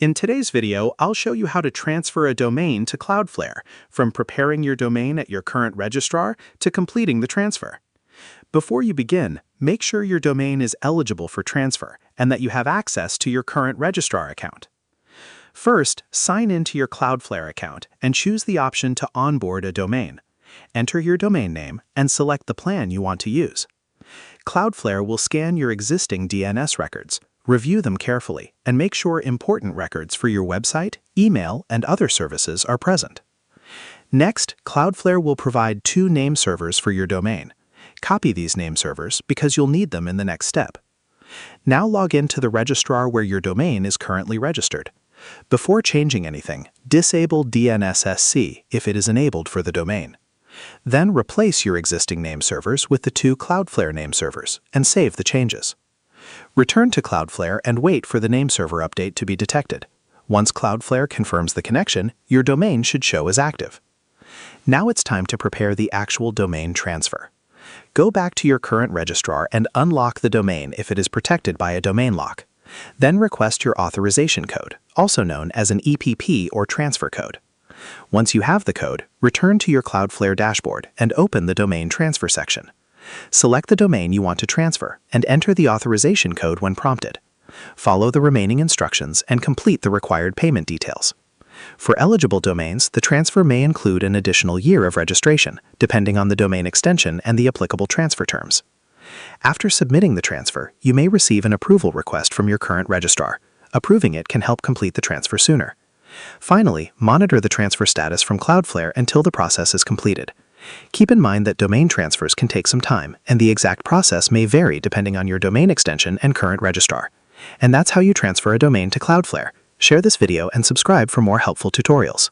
In today's video, I'll show you how to transfer a domain to Cloudflare, from preparing your domain at your current registrar to completing the transfer. Before you begin, make sure your domain is eligible for transfer and that you have access to your current registrar account. First, sign into your Cloudflare account and choose the option to onboard a domain. Enter your domain name and select the plan you want to use. Cloudflare will scan your existing DNS records, review them carefully, and make sure important records for your website, email, and other services are present. Next, Cloudflare will provide 2 name servers for your domain. Copy these name servers because you'll need them in the next step. Now log in to the registrar where your domain is currently registered. Before changing anything, disable DNSSC if it is enabled for the domain. Then replace your existing name servers with the 2 Cloudflare name servers and save the changes. Return to Cloudflare and wait for the name server update to be detected. Once Cloudflare confirms the connection, your domain should show as active. Now it's time to prepare the actual domain transfer. Go back to your current registrar and unlock the domain if it is protected by a domain lock. Then request your authorization code, also known as an EPP or transfer code. Once you have the code, return to your Cloudflare dashboard and open the domain transfer section. Select the domain you want to transfer and enter the authorization code when prompted. Follow the remaining instructions and complete the required payment details. For eligible domains, the transfer may include an additional year of registration, depending on the domain extension and the applicable transfer terms. After submitting the transfer, you may receive an approval request from your current registrar. Approving it can help complete the transfer sooner. Finally, monitor the transfer status from Cloudflare until the process is completed. Keep in mind that domain transfers can take some time, and the exact process may vary depending on your domain extension and current registrar. And that's how you transfer a domain to Cloudflare. Share this video and subscribe for more helpful tutorials.